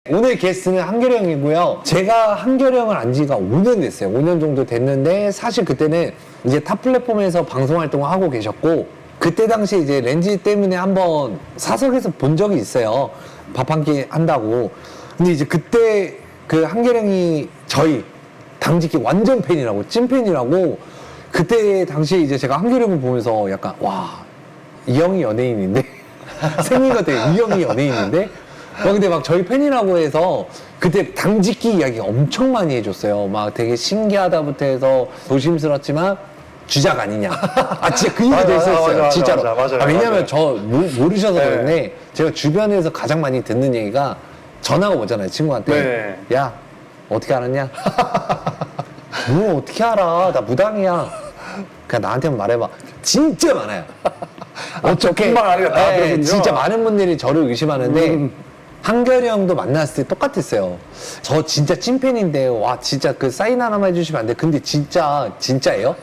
오늘 게스트는 한결이 형이고요. 제가 한결이 형을 안 지가 5년 됐어요. 5년 정도 됐는데 사실 그때는 이제 타 플랫폼에서 방송 활동을 하고 계셨고 그때 당시 이제 렌즈 때문에 한번 사석에서 본 적이 있어요. 밥 한 끼 한다고. 근데 이제 그때 그 한결이 형이 저희 당직기 완전 팬이라고 찐팬이라고 그때 당시에 이제 제가 한결이 형을 보면서 약간 와, 이 형이 연예인인데 생긴 것 같아. 이 형이 연예인인데 근데 막 저희 팬이라고 해서 그때 당직기 이야기 엄청 많이 해줬어요. 막 되게 신기하다부터 해서 조심스럽지만 주작 아니냐. 아 진짜 그 얘기도 했었어요. 진짜로. 맞아요. 왜냐면 저 모르셔서 그런데 제가 주변에서 가장 많이 듣는 얘기가 전화가 오잖아요. 친구한테. 네. 야 어떻게 알았냐? 뭐 어떻게 알아? 나 무당이야. 그냥 나한테만 말해봐. 진짜 많아요. 어떻게? 뿐만 아니라 다 그러군요. 진짜 많은 분들이 저를 의심하는데 한결이 형도 만났을 때 똑같았어요. 저 진짜 찐팬인데 와 진짜 그 사인 하나만 해주시면 안 돼. 근데 진짜예요?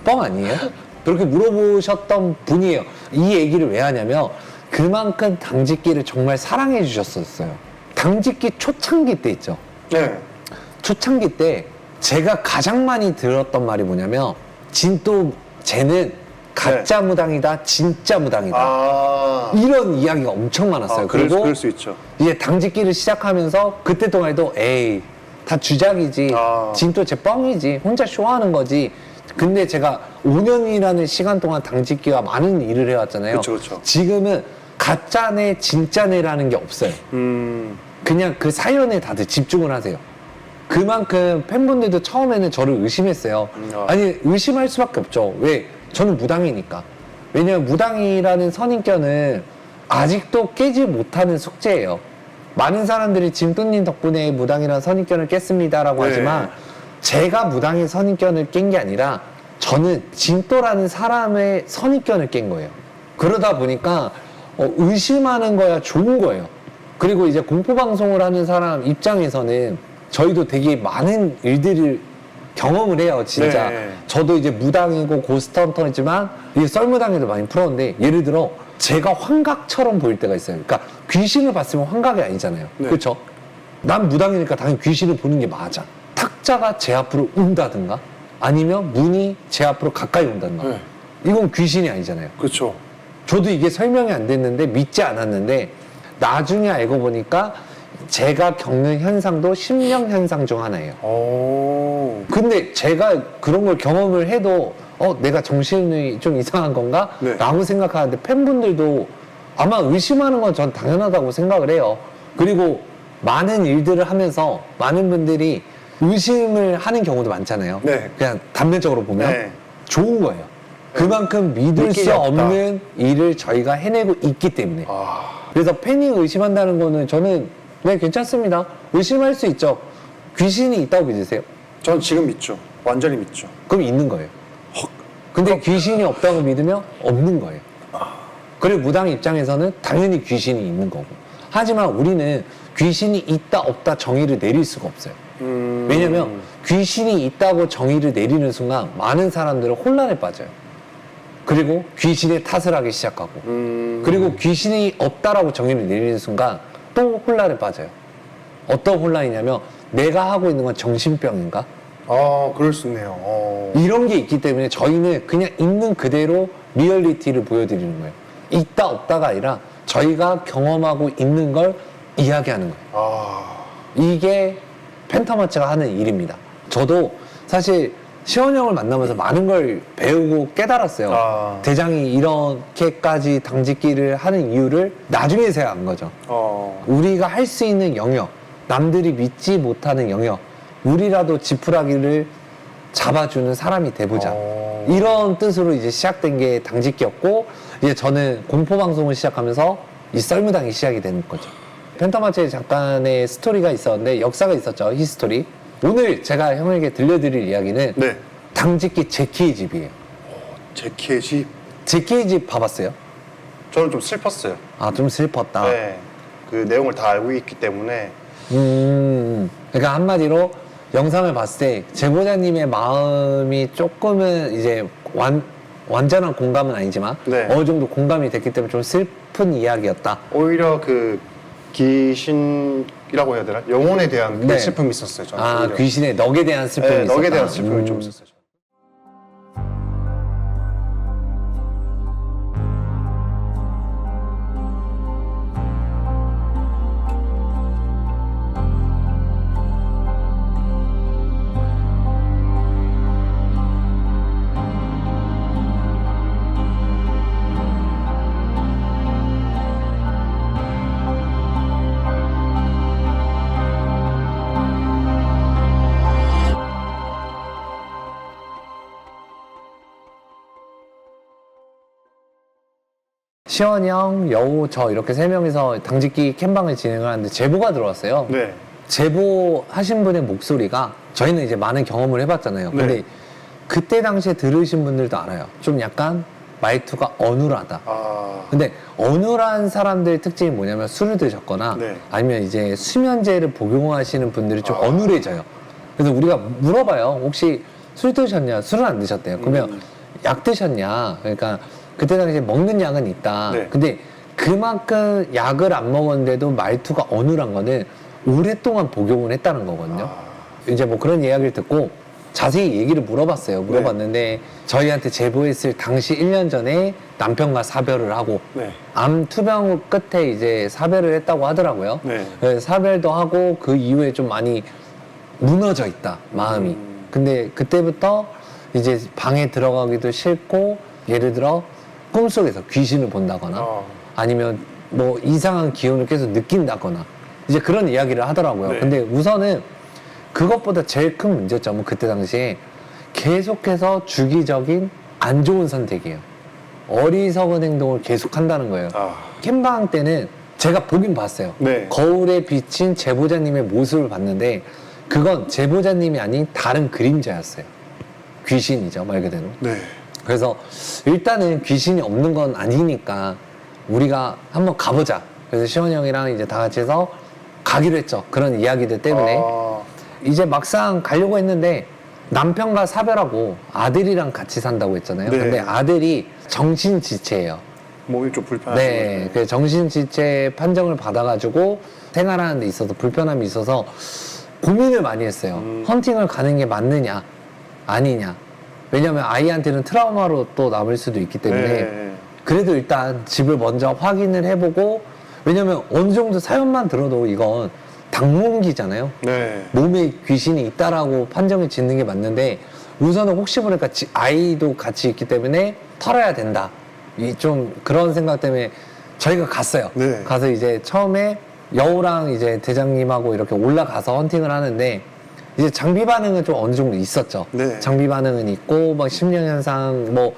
뻥 아니에요? 그렇게 물어보셨던 분이에요. 이 얘기를 왜 하냐면 그만큼 당직기를 정말 사랑해 주셨었어요. 당직기 초창기 때 있죠. 네. 초창기 때 제가 가장 많이 들었던 말이 뭐냐면 진또 쟤는 가짜 무당이다, 진짜 무당이다. 아. 이런 이야기가 엄청 많았어요. 그리고 그럴 수 있죠. 이제 당직기를 시작하면서 그때 동안 해도 에이 다 주작이지, 진또 쟤 뻥이지, 혼자 쇼하는 거지. 근데 제가 5년이라는 시간 동안 당직기와 많은 일을 해왔잖아요. 그쵸. 지금은 가짜네, 진짜네라는 게 없어요. 그냥 그 사연에 다들 집중을 하세요. 그만큼 팬분들도 처음에는 저를 의심했어요. 아니 의심할 수밖에 없죠. 왜? 저는 무당이니까. 왜냐면 무당이라는 선입견은 아직도 깨지 못하는 숙제예요. 많은 사람들이 짐또님 덕분에 무당이라는 선입견을 깼습니다라고 네. 하지만 제가 무당의 선입견을 깬 게 아니라 저는 짐또라는 사람의 선입견을 깬 거예요. 그러다 보니까 의심하는 거야 좋은 거예요. 그리고 이제 공포방송을 하는 사람 입장에서는 저희도 되게 많은 일들을 경험을 해요, 진짜. 네. 저도 이제 무당이고 고스트헌터이지만 이게 썰무당에도 많이 풀었는데 예를 들어 제가 환각처럼 보일 때가 있어요. 그러니까 귀신을 봤으면 환각이 아니잖아요. 네. 그렇죠? 난 무당이니까 당연히 귀신을 보는 게 맞아. 탁자가 제 앞으로 온다든가 아니면 문이 제 앞으로 가까이 온다든가 네. 이건 귀신이 아니잖아요. 그렇죠. 저도 이게 설명이 안 됐는데 믿지 않았는데 나중에 알고 보니까 제가 겪는 현상도 심령 현상 중 하나예요. 오. 근데 제가 그런 걸 경험을 해도 내가 정신이 좀 이상한 건가? 네. 라고 생각하는데 팬분들도 아마 의심하는 건 전 당연하다고 생각을 해요. 그리고 많은 일들을 하면서 많은 분들이 의심을 하는 경우도 많잖아요. 네. 그냥 단면적으로 보면 네. 좋은 거예요. 그만큼 믿을 믿기 수 없다. 없는 일을 저희가 해내고 있기 때문에. 그래서 팬이 의심한다는 거는 저는 네, 괜찮습니다. 의심할 수 있죠. 귀신이 있다고 믿으세요? 전 지금 믿죠. 완전히 믿죠. 그럼 있는 거예요. 근데 귀신이 없다고 믿으면 없는 거예요. 그리고 무당 입장에서는 당연히 귀신이 있는 거고. 하지만 우리는 귀신이 있다 없다 정의를 내릴 수가 없어요. 왜냐면 귀신이 있다고 정의를 내리는 순간 많은 사람들은 혼란에 빠져요. 그리고 귀신의 탓을 하기 시작하고 그리고 귀신이 없다라고 정의를 내리는 순간 또 혼란에 빠져요. 어떤 혼란이냐면 내가 하고 있는 건 정신병인가? 그럴 수 있네요. 이런 게 있기 때문에 저희는 그냥 있는 그대로 리얼리티를 보여드리는 거예요. 있다 없다가 아니라 저희가 경험하고 있는 걸 이야기하는 거예요. 이게 팬텀아츠가 하는 일입니다. 저도 사실 시원 형을 만나면서 많은 걸 배우고 깨달았어요. 대장이 이렇게까지 당직기를 하는 이유를 나중에서야 안 거죠. 우리가 할 수 있는 영역, 남들이 믿지 못하는 영역, 우리라도 지푸라기를 잡아주는 사람이 돼보자. 이런 뜻으로 이제 시작된 게 당직기였고, 이제 저는 공포방송을 시작하면서 이 썰무당이 시작이 되는 거죠. 팬텀아츠에 잠깐의 스토리가 있었는데, 역사가 있었죠, 히스토리. 오늘 제가 형에게 들려드릴 이야기는 네. 당직기 제키의 집이에요. 제키의 집. 제키의 집 봐봤어요? 저는 좀 슬펐어요. 아, 좀 슬펐다. 네. 그 내용을 다 알고 있기 때문에. 그러니까 한마디로 영상을 봤을 때 제보자님의 마음이 조금은 이제 완전한 공감은 아니지만 네. 어느 정도 공감이 됐기 때문에 좀 슬픈 이야기였다. 오히려 그 귀신 이라고 해야 되나? 영혼에 대한 그 네. 슬픔이 있었어요. 저는 아, 오히려. 귀신의 넋에 대한 슬픔이 네, 있었다. 넋에 대한 슬픔이 좀 있었어요. 시원이 형, 여우, 저 이렇게 세 명이서 당직기 캠방을 진행을 하는데 제보가 들어왔어요. 네. 제보 하신 분의 목소리가 저희는 이제 많은 경험을 해봤잖아요. 근데 네. 그때 당시에 들으신 분들도 알아요. 좀 약간 말투가 어눌하다. 아. 근데 어눌한 사람들의 특징이 뭐냐면 술을 드셨거나 네. 아니면 이제 수면제를 복용하시는 분들이 좀 아. 어눌해져요. 그래서 우리가 물어봐요. 혹시 술 드셨냐? 술은 안 드셨대요. 그러면 약 드셨냐? 그러니까 그때 당시에 먹는 약은 있다. 네. 근데 그만큼 약을 안 먹었는데도 말투가 어눌한 거는 오랫동안 복용을 했다는 거거든요. 아. 이제 뭐 그런 이야기를 듣고 자세히 얘기를 물어봤어요. 물어봤는데 저희한테 제보했을 당시 1년 전에 남편과 사별을 하고 네. 암 투병 끝에 이제 사별을 했다고 하더라고요. 네. 그래서 사별도 하고 그 이후에 좀 많이 무너져 있다, 마음이. 근데 그때부터 이제 방에 들어가기도 싫고 예를 들어 꿈속에서 귀신을 본다거나 아. 아니면 뭐 이상한 기운을 계속 느낀다거나 이제 그런 이야기를 하더라고요. 네. 근데 우선은 그것보다 제일 큰 문제점은 그때 당시에 계속해서 주기적인 안 좋은 선택이에요. 어리석은 행동을 계속 한다는 거예요. 아. 캠방 때는 제가 보긴 봤어요. 네. 거울에 비친 제보자님의 모습을 봤는데 그건 제보자님이 아닌 다른 그림자였어요. 귀신이죠, 말 그대로. 네. 그래서 일단은 귀신이 없는 건 아니니까 우리가 한번 가보자. 그래서 시원이 형이랑 이제 다 같이 해서 가기로 했죠. 그런 이야기들 때문에. 아. 이제 막상 가려고 했는데 남편과 사별하고 아들이랑 같이 산다고 했잖아요. 네. 근데 아들이 정신지체예요. 몸이 좀 불편하신 네, 거죠. 그 정신지체 판정을 받아가지고 생활하는 데 있어서 불편함이 있어서 고민을 많이 했어요. 헌팅을 가는 게 맞느냐, 아니냐. 왜냐면 아이한테는 트라우마로 또 남을 수도 있기 때문에 네. 그래도 일단 집을 먼저 확인을 해보고 왜냐면 어느 정도 사연만 들어도 이건 당몽기잖아요. 네. 몸에 귀신이 있다라고 판정을 짓는 게 맞는데 우선은 혹시 모르니까 아이도 같이 있기 때문에 털어야 된다. 이 좀 그런 생각 때문에 저희가 갔어요. 네. 가서 이제 처음에 여우랑 이제 대장님하고 이렇게 올라가서 헌팅을 하는데 이제 장비 반응은 좀 어느 정도 있었죠. 네. 장비 반응은 있고 막 심령 현상 뭐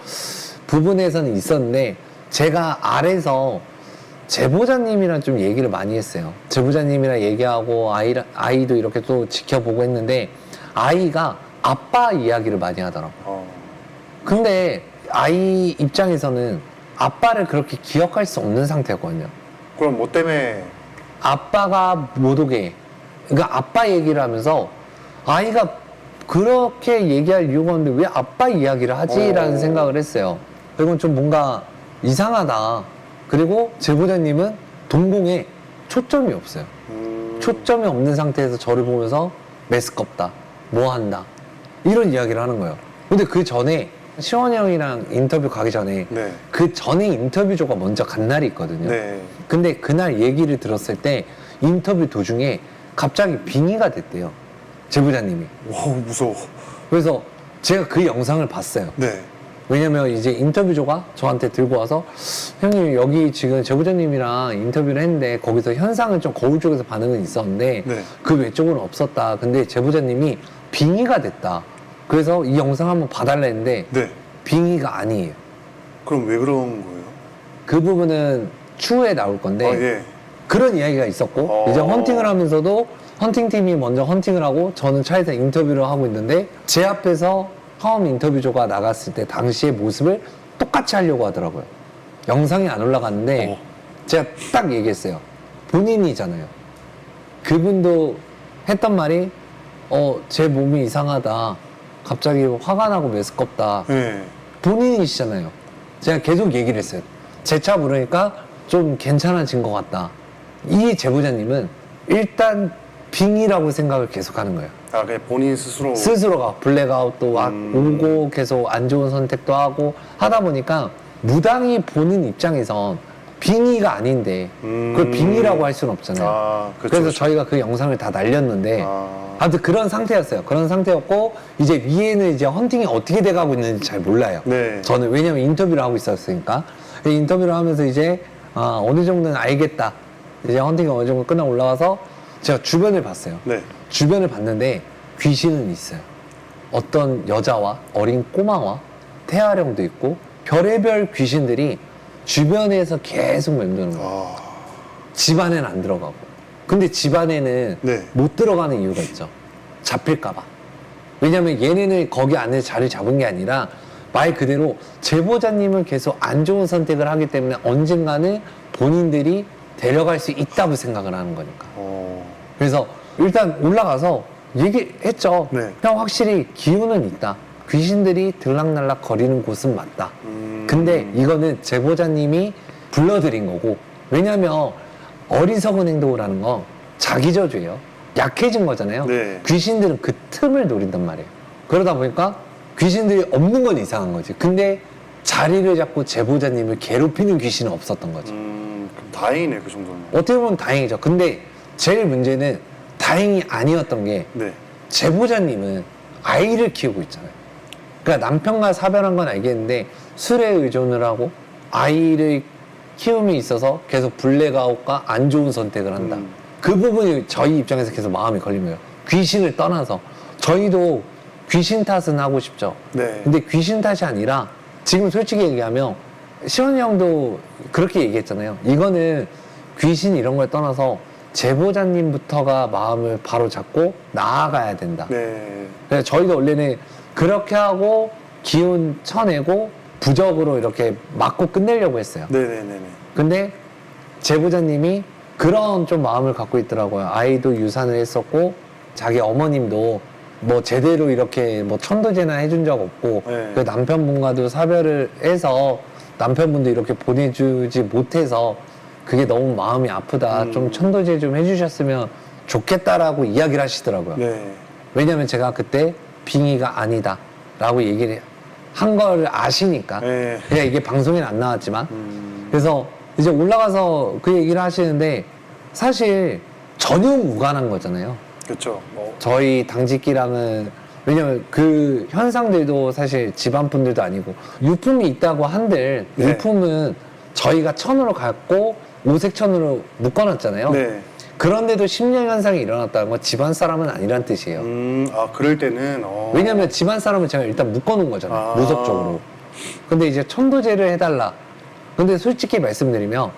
부분에서는 있었는데 제가 아래서 제보자님이랑 좀 얘기를 많이 했어요. 제보자님이랑 얘기하고 아이도 이렇게 또 지켜보고 했는데 아이가 아빠 이야기를 많이 하더라고요. 근데 아이 입장에서는 아빠를 그렇게 기억할 수 없는 상태거든요. 그럼 뭐 때문에 아빠가 못 오게. 그러니까 아빠 얘기를 하면서 아이가 그렇게 얘기할 이유가 없는데 왜 아빠 이야기를 하지라는 생각을 했어요. 이건 좀 뭔가 이상하다. 그리고 제보자님은 동공에 초점이 없어요. 초점이 없는 상태에서 저를 보면서 메스껍다. 뭐 한다. 이런 이야기를 하는 거예요. 근데 그 전에 시원이 형이랑 인터뷰 가기 전에 네. 그 전에 인터뷰조가 먼저 간 날이 있거든요. 네. 근데 그날 얘기를 들었을 때 인터뷰 도중에 갑자기 빙의가 됐대요. 제보자님이. 와 무서워. 그래서 제가 그 영상을 봤어요. 네. 왜냐면 이제 인터뷰조가 저한테 들고 와서 형님 여기 지금 제보자님이랑 인터뷰를 했는데 거기서 현상은 좀 거울 쪽에서 반응은 있었는데 네. 그 외쪽으로는 없었다. 근데 제보자님이 빙의가 됐다. 그래서 이 영상 한번 봐달라 했는데 네. 빙의가 아니에요. 그럼 왜 그런 거예요? 그 부분은 추후에 나올 건데 아, 예. 그런 이야기가 있었고 이제 헌팅을 하면서도 헌팅팀이 먼저 헌팅을 하고 저는 차에서 인터뷰를 하고 있는데 제 앞에서 처음 인터뷰조가 나갔을 때 당시의 모습을 똑같이 하려고 하더라고요. 영상이 안 올라갔는데 제가 딱 얘기했어요. 본인이잖아요. 그분도 했던 말이 제 몸이 이상하다. 갑자기 화가 나고 메스껍다. 네. 본인이시잖아요. 제가 계속 얘기를 했어요. 제 차 부르니까 좀 괜찮아진 것 같다. 이 제보자님은 일단 빙의라고 생각을 계속 하는 거예요. 아, 그냥 본인 스스로. 스스로가 블랙아웃도 오고 계속 안 좋은 선택도 하고 하다 보니까 무당이 보는 입장에선 빙의가 아닌데 그걸 빙의라고 할 수는 없잖아요. 아, 그쵸, 그래서 그쵸. 저희가 그 영상을 다 날렸는데 아무튼 그런 상태였어요. 그런 상태였고 이제 위에는 이제 헌팅이 어떻게 돼가고 있는지 잘 몰라요. 네. 저는 왜냐면 인터뷰를 하고 있었으니까 인터뷰를 하면서 이제 어느 정도는 알겠다. 이제 헌팅이 어느 정도 끝나고 올라와서 제가 주변을 봤어요. 네. 주변을 봤는데 귀신은 있어요. 어떤 여자와 어린 꼬마와 태아령도 있고 별의별 귀신들이 주변에서 계속 맴도는 거예요. 집안에는 안 들어가고. 근데 집안에는 네. 못 들어가는 이유가 있죠. 잡힐까봐. 왜냐면 얘네는 거기 안에 자리 잡은 게 아니라 말 그대로 제보자님은 계속 안 좋은 선택을 하기 때문에 언젠가는 본인들이 데려갈 수 있다고 생각을 하는 거니까. 그래서 일단 올라가서 얘기했죠. 네. 형 확실히 기운은 있다. 귀신들이 들락날락 거리는 곳은 맞다. 근데 이거는 제보자님이 불러들인 거고, 왜냐면 어리석은 행동을 하는 건 자기 저주예요. 약해진 거잖아요. 네. 귀신들은 그 틈을 노린단 말이에요. 그러다 보니까 귀신들이 없는 건 이상한 거지. 근데 자리를 잡고 제보자님을 괴롭히는 귀신은 없었던 거죠. 그럼 다행이네, 그 정도는. 어떻게 보면 다행이죠. 근데 제일 문제는 다행이 아니었던 게 네. 제보자님은 아이를 키우고 있잖아요. 그러니까 남편과 사별한 건 알겠는데 술에 의존을 하고 아이를 키움이 있어서 계속 블랙아웃과 안 좋은 선택을 한다. 그 부분이 저희 입장에서 계속 마음이 걸린 거예요. 귀신을 떠나서 저희도 귀신 탓은 하고 싶죠. 네. 근데 귀신 탓이 아니라 지금 솔직히 얘기하면 시원이 형도 그렇게 얘기했잖아요. 이거는 귀신 이런 걸 떠나서 제보자님부터가 마음을 바로 잡고 나아가야 된다. 네. 그래서 저희도 원래는 그렇게 하고 기운 쳐내고 부적으로 이렇게 맞고 끝내려고 했어요. 네네네네. 근데 제보자님이 그런 좀 마음을 갖고 있더라고요. 아이도 유산을 했었고 자기 어머님도 뭐 제대로 이렇게 뭐 천도제나 해준 적 없고 네. 그 남편분과도 사별을 해서 남편분도 이렇게 보내주지 못해서 그게 너무 마음이 아프다. 좀 천도제 좀 해주셨으면 좋겠다라고 이야기를 하시더라고요. 네. 왜냐면 제가 그때 빙의가 아니다 라고 얘기를 한 걸 아시니까. 네. 그냥 이게 방송에는 안 나왔지만. 그래서 이제 올라가서 그 얘기를 하시는데 사실 전혀 무관한 거잖아요. 그렇죠. 뭐. 저희 당직기랑은 왜냐면 그 현상들도 사실 집안 분들도 아니고 유품이 있다고 한들 네. 유품은 저희가 천으로 갖고 오색천으로 묶어놨잖아요. 네. 그런데도 심령 현상이 일어났다는 건 집안 사람은 아니란 뜻이에요. 아, 그럴 때는. 왜냐면 집안 사람을 제가 일단 묶어놓은 거잖아요. 무속적으로. 근데 이제 천도제를 해달라. 근데 솔직히 말씀드리면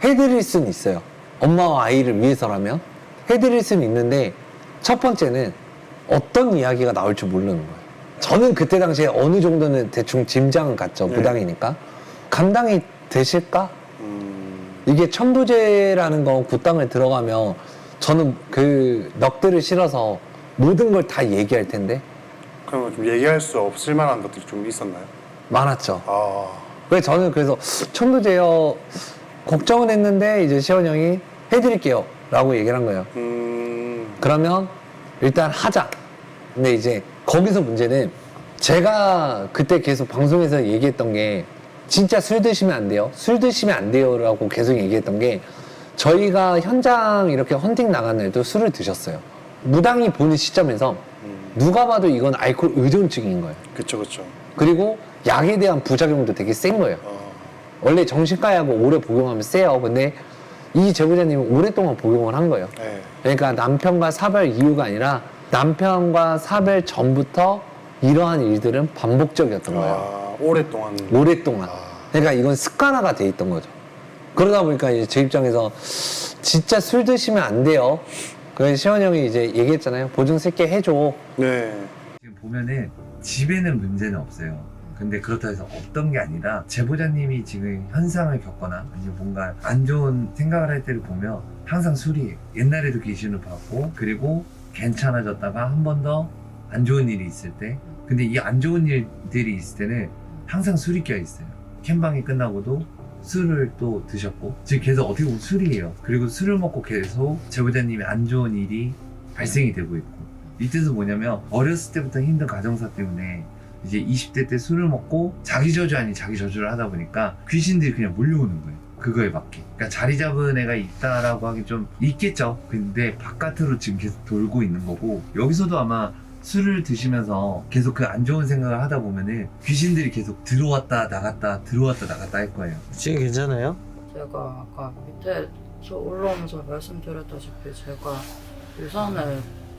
해드릴 수는 있어요. 엄마와 아이를 위해서라면 해드릴 수는 있는데 첫 번째는 어떤 이야기가 나올 줄 모르는 거예요. 저는 그때 당시에 어느 정도는 대충 짐작은 갔죠. 네. 무당이니까. 감당이 되실까? 이게 천도제라는 건 굿당을 들어가면 저는 그 넋들을 실어서 모든 걸 다 얘기할 텐데 그러면 좀 얘기할 수 없을 만한 것들이 좀 있었나요? 많았죠. 아. 왜 저는 그래서 천도제요 걱정은 했는데 이제 시원 형이 해드릴게요 라고 얘기를 한 거예요. 그러면 일단 하자. 근데 이제 거기서 문제는 제가 그때 계속 방송에서 얘기했던 게 진짜 술 드시면 안 돼요. 술 드시면 안 돼요 라고 계속 얘기했던 게 저희가 현장 이렇게 헌팅 나간 날도 술을 드셨어요. 무당이 보는 시점에서 누가 봐도 이건 알코올 의존증인 거예요. 그쵸, 그쵸. 그리고 약에 대한 부작용도 되게 센 거예요. 원래 정신과약은 오래 복용하면 세요. 근데 이 제보자님은 오랫동안 복용을 한 거예요. 네. 그러니까 남편과 사별 이유가 아니라 남편과 사별 전부터 이러한 일들은 반복적이었던 거예요. 오랫동안. 오랫동안. 그러니까 이건 습관화가 돼 있던 거죠. 그러다 보니까 이제 제 입장에서 진짜 술 드시면 안 돼요. 그래서 시원 형이 이제 얘기했잖아요. 보증 쓸게 해줘. 네. 지금 보면은 집에는 문제는 없어요. 근데 그렇다 해서 없던 게 아니라 제보자님이 지금 현상을 겪거나 아니면 뭔가 안 좋은 생각을 할 때를 보면 항상 술이 옛날에도 귀신을 봤고 그리고 괜찮아졌다가 한 번 더 안 좋은 일이 있을 때 근데 이 안 좋은 일들이 있을 때는 항상 술이 껴있어요. 캠방이 끝나고도 술을 또 드셨고 지금 계속 어떻게 보면 술이에요. 그리고 술을 먹고 계속 제보자님이 안 좋은 일이 발생이 되고 있고 이때서 뭐냐면 어렸을 때부터 힘든 가정사 때문에 이제 20대 때 술을 먹고 자기 저주 아닌 자기 저주를 하다 보니까 귀신들이 그냥 몰려오는 거예요. 그거에 맞게. 그러니까 자리 잡은 애가 있다라고 하긴 좀 있겠죠. 근데 바깥으로 지금 계속 돌고 있는 거고 여기서도 아마 술을 드시면서 계속 그 안 좋은 생각을 하다 보면은 귀신들이 계속 들어왔다 나갔다 들어왔다 나갔다 할 거예요. 지금 괜찮아요? 제가 아까 밑에 저 올라오면서 말씀드렸다시피 제가 유산을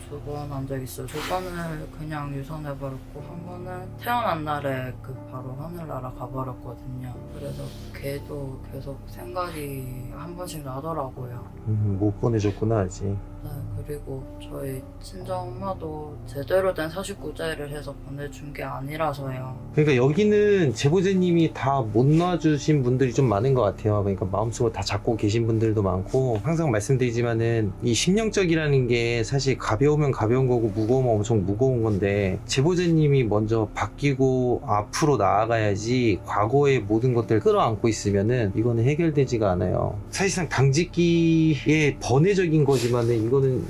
2번 한 적 있어요. 2번을 그냥 유산해버렸고 한 번은 태어난 날에 그 바로 하늘나라 가버렸거든요. 그래서 걔도 계속 생각이 한 번씩 나더라고요. 못 보내줬구나 아직. 네, 그리고 저희 친정엄마도 제대로 된 49제를 해서 보내준 게 아니라서요. 그러니까 여기는 제보자님이 다 못 놔주신 분들이 좀 많은 것 같아요. 그러니까 마음속으로 다 잡고 계신 분들도 많고 항상 말씀드리지만은 이 심령적이라는 게 사실 가벼우면 가벼운 거고 무거우면 엄청 무거운 건데 제보자님이 먼저 바뀌고 앞으로 나아가야지 과거의 모든 것들을 끌어안고 있으면은 이거는 해결되지가 않아요. 사실상 당직기의 번외적인 거지만은 이거는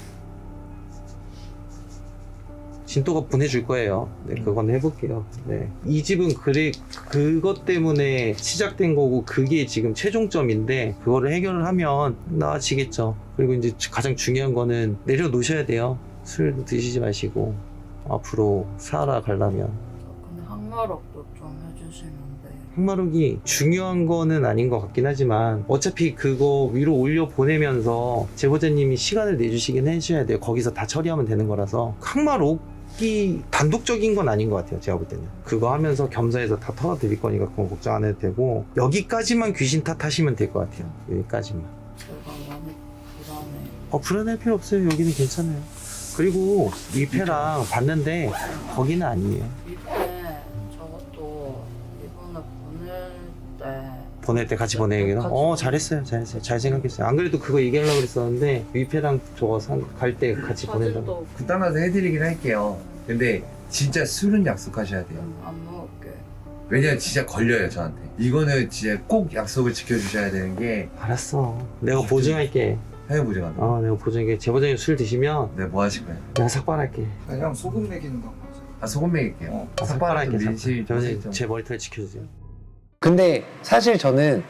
진또가 보내줄 거예요. 네, 그건 해볼게요. 네. 이 집은 그래, 그것 때문에 시작된 거고, 그게 지금 최종점인데, 그거를 해결을 하면 나아지겠죠. 그리고 이제 가장 중요한 거는 내려놓으셔야 돼요. 술 드시지 마시고, 앞으로 살아가려면. 근데 항마력도 좀 해주시면 돼요. 항마력이 중요한 거는 아닌 것 같긴 하지만 어차피 그거 위로 올려 보내면서 제보자님이 시간을 내주시긴 해줘야 돼요. 거기서 다 처리하면 되는 거라서 항마력이 단독적인 건 아닌 것 같아요. 제가 볼 때는 그거 하면서 겸사해서 다 털어드릴 거니까 그건 걱정 안 해도 되고 여기까지만 귀신 탓하시면 될 것 같아요. 여기까지만. 제가 많이 불안해요. 불안할 필요 없어요. 여기는 괜찮아요. 그리고 위패랑 봤는데 거기는 아니에요. 밑에 저것도 이번에 보낼 때 같이 보내기로? 잘했어요. 잘 생각했어요. 안 그래도 그거 얘기하려고 그랬었는데 위패랑 저거 갈 때 같이 보낸다고. 사진도 그딴 가서 해드리긴 할게요. 근데 진짜 술은 약속하셔야 돼요. 안 먹을게. 왜냐면 진짜 걸려요 저한테. 이거는 진짜 꼭 약속을 지켜주셔야 되는 게 알았어. 내가 보증할게. 해외 보증한다. 내가 보증할게. 제보자님 술 드시면 네, 뭐 하실 거예요? 내가 삭발할게. 그냥 소금 먹이는 거 맞아. 소금 먹일게요. 삭발할게. 민심 제보자님 제 머리털 지켜주세요. 근데 사실 저는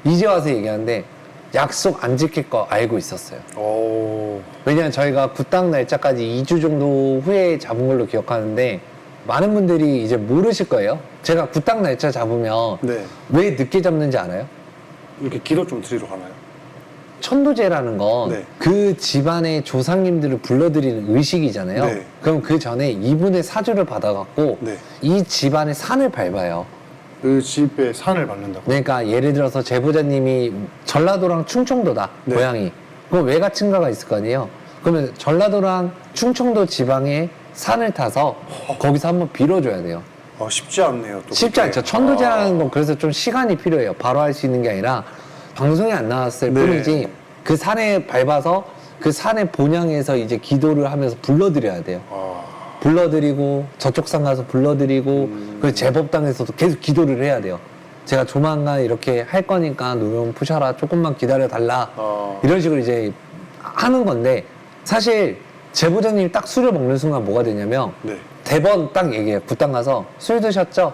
이제 와서 얘기하는데 약속 안 지킬 거 알고 있었어요. 오. 왜냐면 저희가 굿당 날짜까지 2주 정도 후에 잡은 걸로 기억하는데 많은 분들이 이제 모르실 거예요. 제가 굿당 날짜 잡으면 네. 왜 늦게 잡는지 알아요? 이렇게 기도 좀 드리러 가나요? 천도제라는 건 네. 그 집안의 조상님들을 불러들이는 의식이잖아요. 네. 그럼 그 전에 이분의 사주를 받아갖고 네. 이 집안의 산을 밟아요. 그 집에 산을 밟는다고. 그러니까 예를 들어서 제보자님이 전라도랑 충청도다, 네. 고향이. 그럼 외가 친가가 있을 거 아니에요? 그러면 전라도랑 충청도 지방의 산을 타서 거기서 한번 빌어줘야 돼요. 쉽지 않네요. 또 쉽지 그게. 않죠. 천도제라는 건 그래서 좀 시간이 필요해요. 바로 할 수 있는 게 아니라 방송에 안 나왔을 네. 뿐이지 그 산에 밟아서 그 산의 본향에서 이제 기도를 하면서 불러드려야 돼요. 불러드리고 저쪽 산 가서 불러드리고 그리고 제법당에서도 계속 기도를 해야 돼요. 제가 조만간 이렇게 할 거니까 누명 푸셔라, 조금만 기다려 달라, 이런 식으로 이제 하는 건데 사실 제보자님이 딱 술을 먹는 순간 뭐가 되냐면 네. 대번 딱 얘기해요. 굿당 가서 술 드셨죠?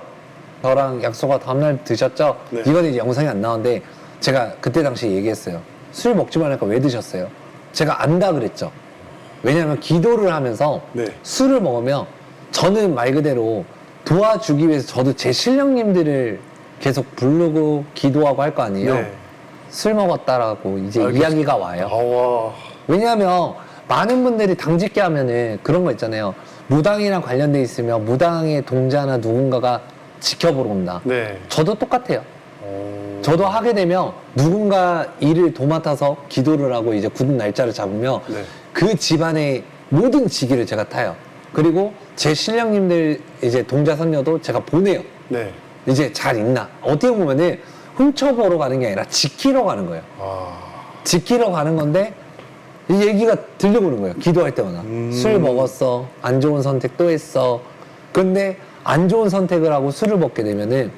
저랑 약속하 다음날 드셨죠? 네. 이건 이제 영상이 안 나오는데 제가 그때 당시에 얘기했어요. 술 먹지 말라니까 왜 드셨어요? 제가 안다 그랬죠. 왜냐하면 기도를 하면서 네. 술을 먹으면 저는 말 그대로 도와주기 위해서 저도 제 신령님들을 계속 부르고 기도하고 할 거 아니에요. 네. 술 먹었다라고 이제 알겠습니다. 이야기가 와요. 와. 왜냐하면 많은 분들이 당직기 하면은 그런 거 있잖아요. 무당이랑 관련돼 있으면 무당의 동자나 누군가가 지켜보러 온다. 네. 저도 똑같아요. 저도 하게 되면 누군가 일을 도맡아서 기도를 하고 이제 굳은 날짜를 잡으면 네. 그 집안의 모든 직위를 제가 타요. 그리고 제 신령님들 이제 동자 선녀도 제가 보내요. 네. 이제 잘 있나. 어떻게 보면은 훔쳐보러 가는 게 아니라 지키러 가는 거예요. 지키러 가는 건데 이 얘기가 들려오는 거예요. 기도할 때마다. 술 먹었어. 안 좋은 선택 또 했어. 근데 안 좋은 선택을 하고 술을 먹게 되면은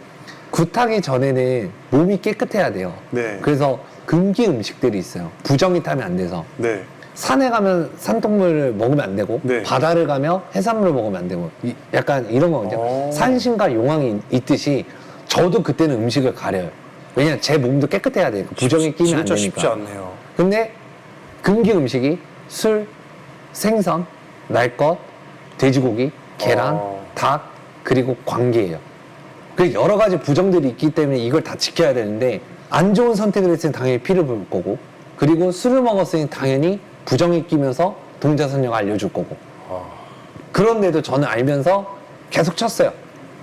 굿하기 전에는 몸이 깨끗해야 돼요. 네. 그래서 금기 음식들이 있어요. 부정이 타면 안 돼서. 네. 산에 가면 산동물을 먹으면 안 되고 네. 바다를 가면 해산물을 먹으면 안 되고 약간 이런 거거든요. 산신과 용왕이 있듯이 저도 그때는 음식을 가려요. 왜냐면 제 몸도 깨끗해야 되니까 부정이 끼면 안 진짜 되니까. 쉽지 않네요. 근데 금기 음식이 술, 생선, 날것, 돼지고기, 계란, 닭, 그리고 관계예요. 그 여러 가지 부정들이 있기 때문에 이걸 다 지켜야 되는데 안 좋은 선택을 했으니 당연히 피를 볼 거고 그리고 술을 먹었으니 당연히 부정이 끼면서 동자선녀가 알려줄 거고 그런데도 저는 알면서 계속 쳤어요.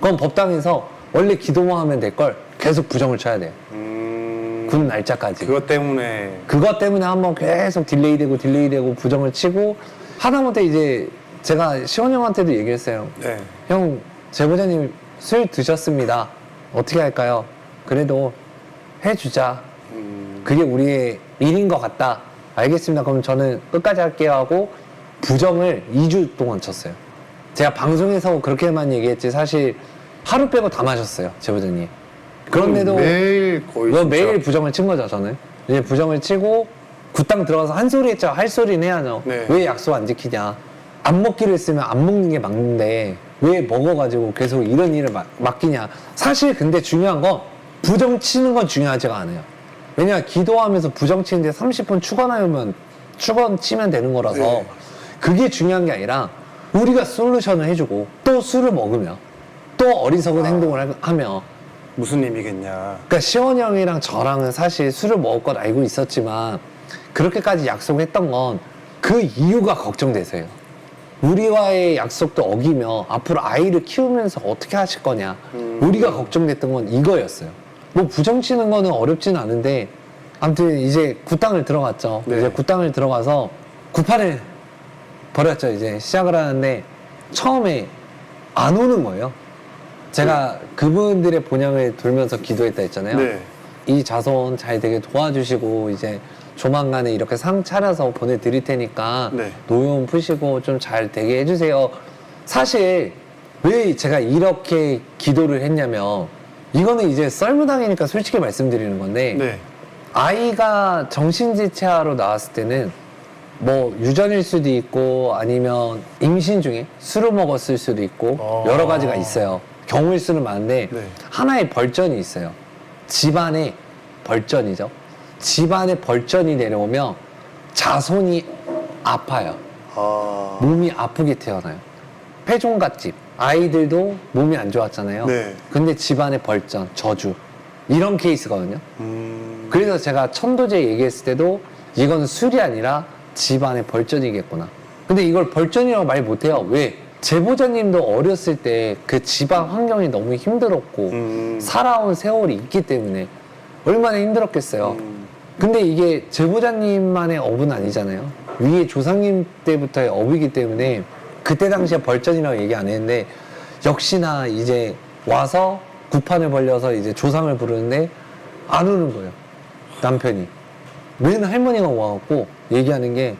그건 법당에서 원래 기도만 하면 될 걸 계속 부정을 쳐야 돼요. 군 날짜까지. 그것 때문에 그것 때문에 한번 계속 딜레이되고 부정을 치고 하다못해 이제 제가 시원 형한테도 얘기했어요. 네. 형, 제보자님 술 드셨습니다. 어떻게 할까요? 그래도 해주자. 그게 우리의 일인 것 같다. 알겠습니다. 그럼 저는 끝까지 할게요 하고 부정을 2주 동안 쳤어요. 제가 방송에서 그렇게만 얘기했지 사실 하루 빼고 다 마셨어요. 제보자님. 그런데도 매일 거의 이건 진짜 매일 부정을 친 거죠, 저는. 이제 부정을 치고 굿당 들어가서 한 소리 했죠. 할 소리는 해야죠. 네. 왜 약속 안 지키냐. 안 먹기로 했으면 안 먹는 게 맞는데 왜 먹어가지고 계속 이런 일을 맡기냐. 사실 근데 중요한 건 부정 치는 건 중요하지가 않아요. 왜냐 기도하면서 부정 치는데 30분 축원 치면 되는 거라서 네. 그게 중요한 게 아니라 우리가 솔루션을 해주고 또 술을 먹으면 또 어리석은 행동을 하면 무슨 의미겠냐. 그러니까 시원 형이랑 저랑은 사실 술을 먹을 건 알고 있었지만 그렇게까지 약속했던 건 그 이유가 걱정돼서요. 우리와의 약속도 어기며 앞으로 아이를 키우면서 어떻게 하실 거냐. 우리가 걱정됐던 건 이거였어요. 뭐 부정치는 거는 어렵진 않은데 아무튼 이제 굿당을 들어갔죠. 네. 이제 굿당을 들어가서 굿판을 버렸죠. 이제 시작을 하는데 처음에 안 오는 거예요. 제가 그분들의 본향을 돌면서 기도했다 했잖아요. 네. 이 자손 잘 되게 도와주시고 이제 조만간에 이렇게 상 차려서 보내드릴 테니까 네. 노여움 푸시고 좀 잘 되게 해주세요. 사실 왜 제가 이렇게 기도를 했냐면 이거는 이제 썰무당이니까 솔직히 말씀드리는 건데 네. 아이가 정신지체아로 나왔을 때는 뭐 유전일 수도 있고 아니면 임신 중에 술을 먹었을 수도 있고 여러 가지가 있어요. 경우일 수는 많은데 네. 하나의 벌전이 있어요. 집안의 벌전이죠. 집안의 벌전이 내려오면 자손이 아파요. 몸이 아프게 태어나요. 폐종갓집 아이들도 몸이 안 좋았잖아요. 네. 근데 집안의 벌전, 저주 이런 케이스거든요. 그래서 제가 천도제 얘기했을 때도 이건 술이 아니라 집안의 벌전이겠구나. 근데 이걸 벌전이라고 말 못해요. 왜? 제보자님도 어렸을 때 그 집안 환경이 너무 힘들었고 살아온 세월이 있기 때문에 얼마나 힘들었겠어요. 근데 이게 제보자님만의 업은 아니잖아요. 위에 조상님 때부터의 업이기 때문에 그때 당시에 벌전이라고 얘기 안 했는데 역시나 이제 와서 구판을 벌려서 이제 조상을 부르는데 안 오는 거예요. 남편이. 맨 할머니가 와갖고 얘기하는 게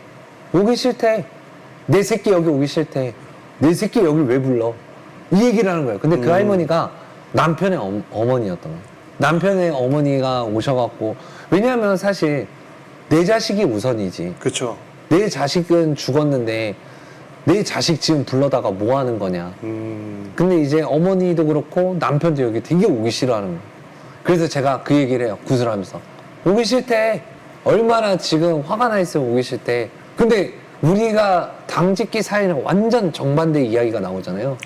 오기 싫대. 내 새끼 여기 오기 싫대. 내 새끼 여기 왜 불러? 이 얘기를 하는 거예요. 근데 그 할머니가 남편의 어머니였던 거예요. 남편의 어머니가 오셔갖고 왜냐하면 사실 내 자식이 우선이지. 그렇죠. 내 자식은 죽었는데 내 자식 지금 불러다가 뭐 하는 거냐. 근데 이제 어머니도 그렇고 남편도 여기 되게 오기 싫어하는 거예요. 그래서 제가 그 얘기를 해요. 구슬하면서. 오기 싫대. 얼마나 지금 화가 나 있으면 오기 싫대. 근데 우리가 당직기 사이는 완전 정반대 이야기가 나오잖아요.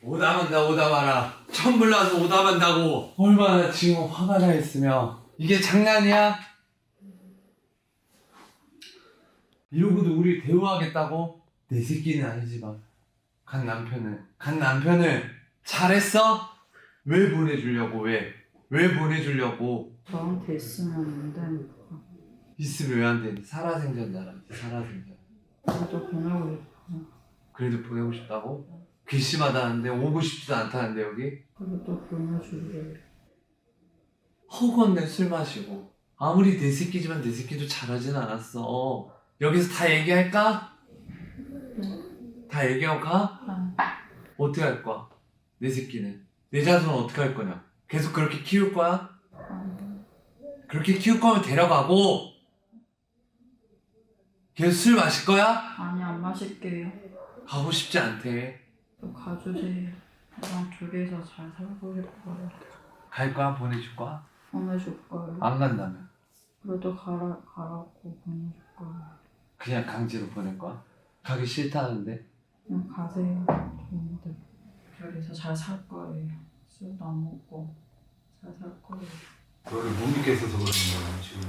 오다만다 오다마라 처음 불러서 오다만다고 얼마나 지금 화가 나 있으면 이게 장난이야? 이러고도 우리 대우하겠다고? 내 새끼는 아니지만 간 남편을 잘했어? 왜 보내주려고 왜 보내주려고 저한테 있으면 안 되니까. 있으면 왜 안 돼? 살아생전잖아 살아생전 그래도 보내고 싶어. 그래도 보내고 싶다고? 괘씸하다는데 오고 싶지도 않다는데 여기? 그래도 보내줄래. 허건내 술 마시고 아무리 내 새끼지만 내 새끼도 잘하진 않았어. 여기서 다 얘기할까? 다 얘기하고 가? 어떻게 할 거야? 내 새끼는 내 자손은 어떻게 할 거냐? 계속 그렇게 키울 거야? 그렇게 키울 거면 데려가고 계속 술 마실 거야? 아니 안 마실게요. 가고 싶지 않대. 또 가주세요. 저랑 둘이서 잘 살고 싶어요. 갈 거야? 보내줄 거야? 보내줄 거예요. 안 간다면? 그래도 가라고 보내줄 거예요. 그냥 강제로 보낼 거야? 가기 싫다는데? 그냥 가세요. 좋은데. 둘이서 잘 살 거예요. 술도 안 먹고 잘 살 거예요. 너를 못 믿겠어서 그러는 거야 지금.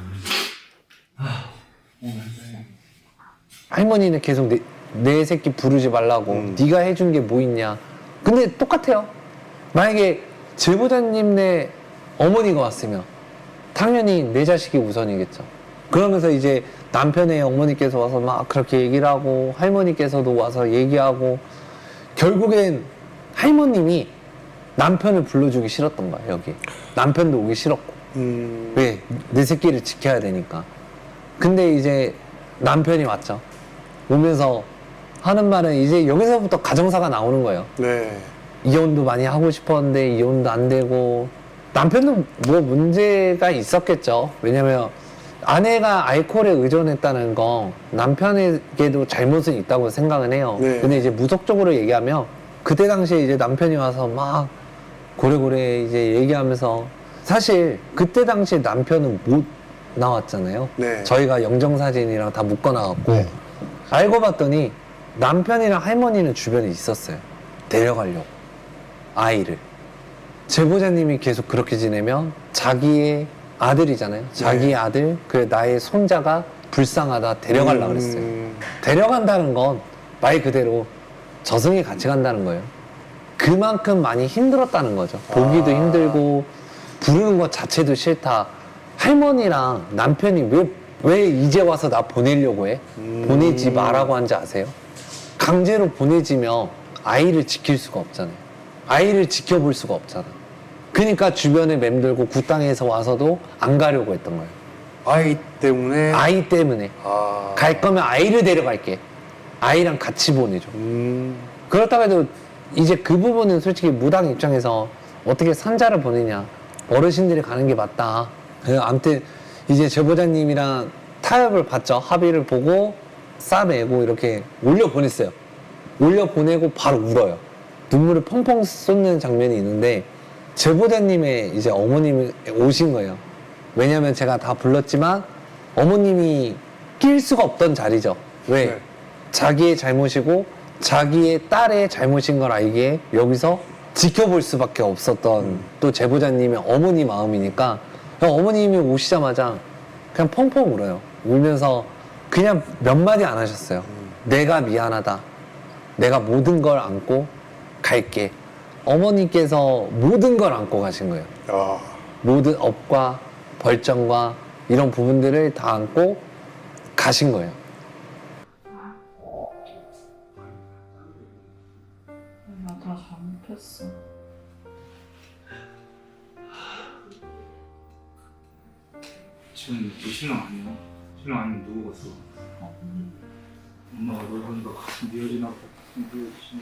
할머니는 계속 내 새끼 부르지 말라고 네가 해준 게 뭐 있냐. 근데 똑같아요. 만약에 제보자님네 어머니가 왔으면 당연히 내 자식이 우선이겠죠. 그러면서 이제 남편의 어머니께서 와서 막 그렇게 얘기를 하고 할머니께서도 와서 얘기하고 결국엔 할머님이 남편을 불러주기 싫었던 거야. 여기 남편도 오기 싫었고 왜? 내 새끼를 지켜야 되니까. 근데 이제 남편이 왔죠. 오면서 하는 말은 이제 여기서부터 가정사가 나오는 거예요. 네. 이혼도 많이 하고 싶었는데 이혼도 안 되고 남편도 뭐 문제가 있었겠죠. 왜냐면 아내가 알코올에 의존했다는 건 남편에게도 잘못은 있다고 생각은 해요. 네. 근데 이제 무속적으로 얘기하면 그때 당시에 이제 남편이 와서 막 고래고래 이제 얘기하면서 사실 그때 당시에 남편은 못 나왔잖아요. 네. 저희가 영정사진이랑 다 묶어놔갖고 알고 봤더니 남편이랑 할머니는 주변에 있었어요. 데려가려고 아이를. 제보자님이 계속 그렇게 지내면 자기의 아들이잖아요. 자기의 아들, 그 나의 손자가 불쌍하다 데려가려고 그랬어요. 데려간다는 건 말 그대로 저승에 같이 간다는 거예요. 그만큼 많이 힘들었다는 거죠. 보기도 힘들고 부르는 것 자체도 싫다. 할머니랑 남편이 왜 이제 와서 나 보내려고 해? 보내지 마라고 한지 아세요? 강제로 보내지면 아이를 지킬 수가 없잖아요. 아이를 지켜볼 수가 없잖아. 그러니까 주변에 맴돌고 굿땅에서 와서도 안 가려고 했던 거예요. 아이 때문에. 아이 때문에. 아. 갈 거면 아이를 데려갈게. 아이랑 같이 보내줘. 그렇다고 해도 이제 그 부분은 솔직히 무당 입장에서 어떻게 산자를 보내냐. 어르신들이 가는 게 맞다. 아무튼 이제 제보자님이랑 타협을 봤죠. 합의를 보고 싸매고 이렇게 올려보냈어요. 올려보내고 바로 울어요. 눈물을 펑펑 쏟는 장면이 있는데 제보자님의 이제 어머님이 오신 거예요. 왜냐면 제가 다 불렀지만 어머님이 낄 수가 없던 자리죠. 왜? 네. 자기의 잘못이고 자기의 딸의 잘못인 걸 알기에 여기서 지켜볼 수밖에 없었던 또 제보자님의 어머니 마음이니까 그냥 어머님이 오시자마자 그냥 펑펑 울어요. 울면서 그냥 몇 마디 안 하셨어요. 내가 미안하다. 내가 모든 걸 안고 갈게. 어머니께서 모든 걸 안고 가신 거예요. 아. 모든 업과 벌점과 이런 부분들을 다 안고 가신 거예요. 내가 다 잘못했어. 지금 너 신랑 아니야? 신랑 아니면 누구겠어? 엄마가 널 보니까 가슴 미어지나 봐. 미어지나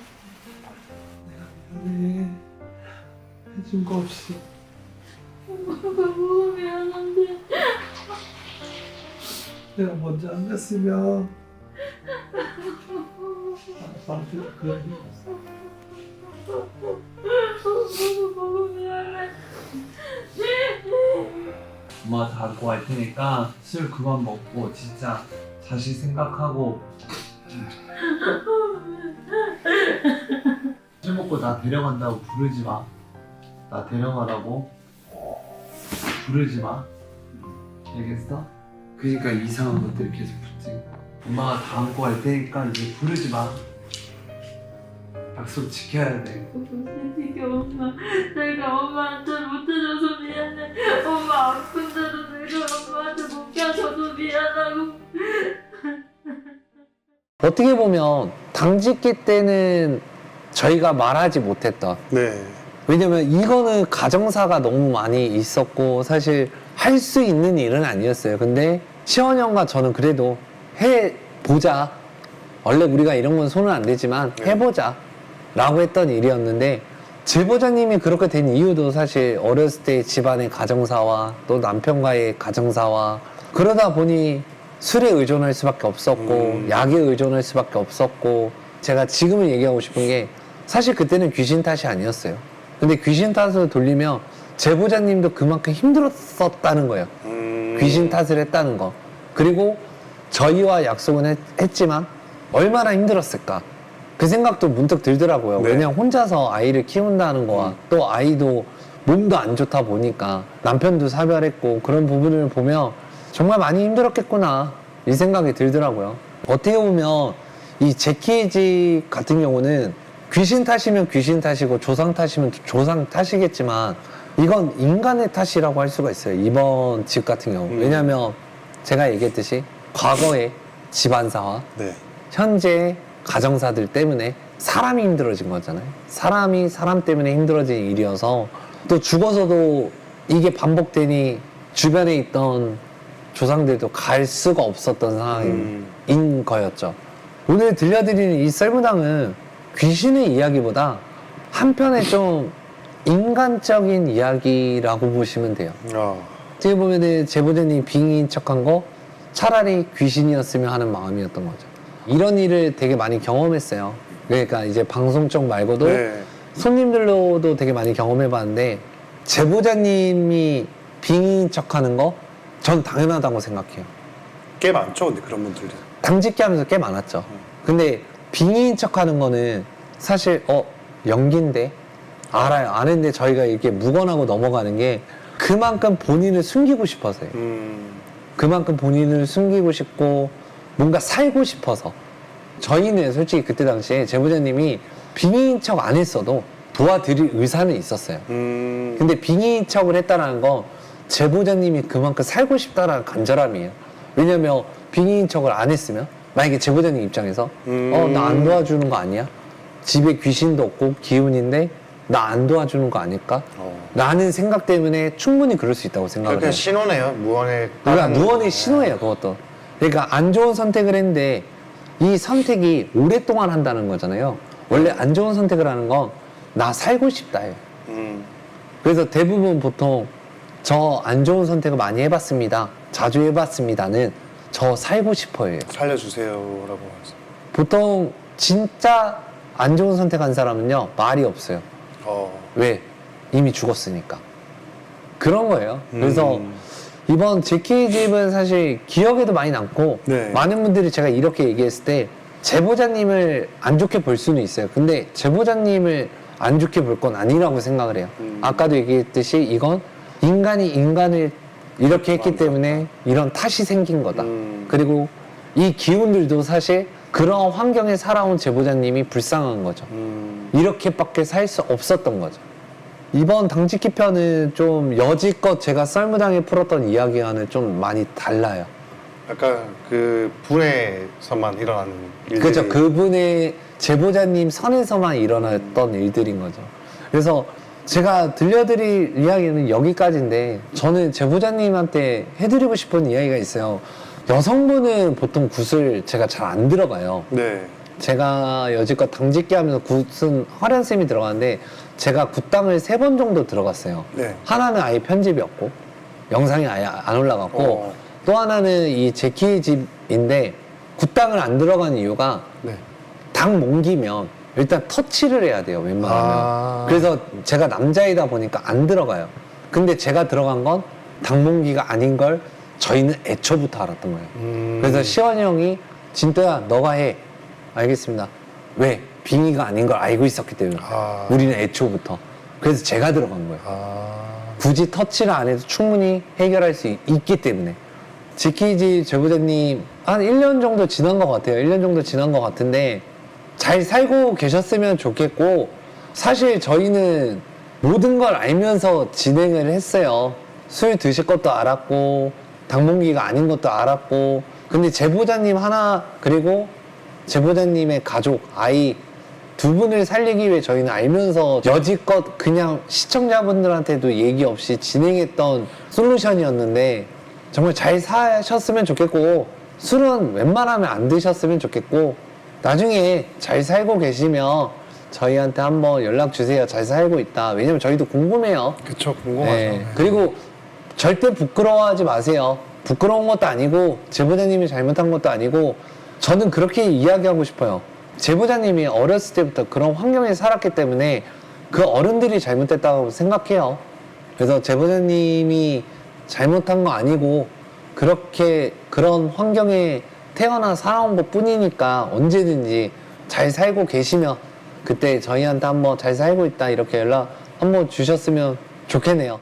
네. 해준 거 없이. 너무 미안한데. 내가 먼저 안 갔으면 아빠한테 그런 일 너무 미안해. 엄마 다 갖고 갈 테니까 술 그만 먹고 진짜 자식 생각하고 술 먹고 나 데려간다고 부르지 마. 나 데려가라고 부르지 마. 알겠어? 그러니까 이상한 것들이 계속 붙지. 엄마가 다 안고 갈 테니까 이제 부르지 마. 약속 지켜야 돼. 이게 엄마, 내가 엄마한테 못해줘서 미안해. 엄마 아픈데도 내가 엄마한테 못 가줘서 미안하고. 어떻게 보면 당직기 때는 저희가 말하지 못했던 네. 왜냐면 이거는 가정사가 너무 많이 있었고 사실 할 수 있는 일은 아니었어요. 근데 시원 형과 저는 그래도 해보자. 원래 우리가 이런 건 손은 안 대지만 해보자 라고 했던 일이었는데 제보자님이 그렇게 된 이유도 사실 어렸을 때 집안의 가정사와 또 남편과의 가정사와 그러다 보니 술에 의존할 수밖에 없었고 약에 의존할 수밖에 없었고 제가 지금은 얘기하고 싶은 게 사실 그때는 귀신 탓이 아니었어요. 근데 귀신 탓을 돌리면 제보자님도 그만큼 힘들었었다는 거예요. 귀신 탓을 했다는 거. 그리고 저희와 약속은 했지만 얼마나 힘들었을까. 그 생각도 문득 들더라고요. 네. 왜냐면 혼자서 아이를 키운다는 거와 또 아이도 몸도 안 좋다 보니까 남편도 사별했고 그런 부분을 보면 정말 많이 힘들었겠구나 이 생각이 들더라고요. 어떻게 보면 이 제키의 집 같은 경우는 귀신 탓이면 귀신 탓이고 조상 탓이면 조상 탓이겠지만 이건 인간의 탓이라고 할 수가 있어요. 이번 집 같은 경우. 왜냐하면 제가 얘기했듯이 과거의 집안사와 네. 현재 가정사들 때문에 사람이 힘들어진 거잖아요. 사람이 사람 때문에 힘들어진 일이어서 또 죽어서도 이게 반복되니 주변에 있던 조상들도 갈 수가 없었던 상황인 거였죠. 오늘 들려드리는 이 썰무당은 귀신의 이야기보다 한편의 좀 인간적인 이야기라고 보시면 돼요. 어떻게 보면은 제보자님 빙의인 척한 거 차라리 귀신이었으면 하는 마음이었던 거죠. 이런 일을 되게 많이 경험했어요. 그러니까 이제 방송 쪽 말고도 네. 손님들로도 되게 많이 경험해봤는데 제보자님이 빙의인 척하는 거 전 당연하다고 생각해요. 꽤 많죠, 근데 그런 분들이. 당직기 하면서 꽤 많았죠. 근데 빙의인 척하는 거는 사실 연기인데 알아요. 아는데 저희가 이렇게 묵언하고 넘어가는 게 그만큼 본인을 숨기고 싶어서요. 그만큼 본인을 숨기고 싶고 뭔가 살고 싶어서. 저희는 솔직히 그때 당시에 제보자님이 빙의인 척 안 했어도 도와드릴 의사는 있었어요. 근데 빙의인 척을 했다는 건 제보자님이 그만큼 살고 싶다라는 간절함이에요. 왜냐면 빙의인 척을 안 했으면 만약에 제보자님 입장에서 나 안 도와주는 거 아니야? 집에 귀신도 없고 기운인데 나 안 도와주는 거 아닐까? 라는 생각 때문에 충분히 그럴 수 있다고 생각을 해요. 그냥 신호네요, 무언의. 그러니까 무언의 신호예요, 그것도. 그러니까 안 좋은 선택을 했는데 이 선택이 오랫동안 한다는 거잖아요. 원래 안 좋은 선택을 하는 건 나 살고 싶다예요. 그래서 대부분 보통 저 안 좋은 선택을 많이 해봤습니다. 자주 해봤습니다는 저 살고 싶어요. 살려주세요라고 하죠. 보통 진짜 안 좋은 선택한 사람은요 말이 없어요. 왜? 이미 죽었으니까. 그런 거예요. 그래서 이번 제키의 집은 사실 기억에도 많이 남고 네. 많은 분들이 제가 이렇게 얘기했을 때 제보자님을 안 좋게 볼 수는 있어요. 근데 제보자님을 안 좋게 볼 건 아니라고 생각을 해요. 아까도 얘기했듯이 이건 인간이 인간을 이렇게 했기 때문에 이런 탓이 생긴 거다. 그리고 이 기운들도 사실 그런 환경에 살아온 제보자님이 불쌍한 거죠. 이렇게밖에 살 수 없었던 거죠. 이번 당직기 편은 좀 여지껏 제가 썰무당에 풀었던 이야기와는 좀 많이 달라요. 약간 그 분에서만 일어나는 일들이. 그렇죠. 그분의 제보자님 선에서만 일어났던 일들인 거죠. 그래서 제가 들려드릴 이야기는 여기까지인데 저는 제보자님한테 해드리고 싶은 이야기가 있어요. 여성분은 보통 굿을 제가 잘 안 들어가요. 네. 제가 여지껏 당직기 하면서 굿은 화련쌤이 들어가는데 제가 굿당을 3번 정도 들어갔어요. 네. 하나는 아예 편집이었고 영상이 아예 안 올라갔고 또 하나는 이 제키의 집인데 굿당을 안 들어간 이유가 네. 당 몽기면 일단 터치를 해야 돼요, 웬만하면. 그래서 제가 남자이다 보니까 안 들어가요. 근데 제가 들어간 건 당몽기가 아닌 걸 저희는 애초부터 알았던 거예요. 그래서 시원이 형이 진또야 너가 해. 알겠습니다. 왜? 빙의가 아닌 걸 알고 있었기 때문에. 우리는 애초부터. 그래서 제가 들어간 거예요. 굳이 터치를 안 해도 충분히 해결할 수 있기 때문에. 지키지 제보자님 한 1년 정도 지난 것 같아요. 1년 정도 지난 것 같은데 잘 살고 계셨으면 좋겠고 사실 저희는 모든 걸 알면서 진행을 했어요. 술 드실 것도 알았고 당분기가 아닌 것도 알았고 근데 제보자님 하나 그리고 제보자님의 가족 아이 2분을 살리기 위해 저희는 알면서 여지껏 그냥 시청자분들한테도 얘기 없이 진행했던 솔루션이었는데 정말 잘 사셨으면 좋겠고 술은 웬만하면 안 드셨으면 좋겠고 나중에 잘 살고 계시면 저희한테 한번 연락 주세요. 잘 살고 있다. 왜냐면 저희도 궁금해요. 그쵸, 궁금하죠. 네. 그리고 절대 부끄러워하지 마세요. 부끄러운 것도 아니고 제보자님이 잘못한 것도 아니고 저는 그렇게 이야기하고 싶어요. 제보자님이 어렸을 때부터 그런 환경에 살았기 때문에 그 어른들이 잘못했다고 생각해요. 그래서 제보자님이 잘못한 거 아니고 그렇게 그런 환경에 태어나 살아온 것 뿐이니까 언제든지 잘 살고 계시면 그때 저희한테 한번 잘 살고 있다 이렇게 연락 한번 주셨으면 좋겠네요.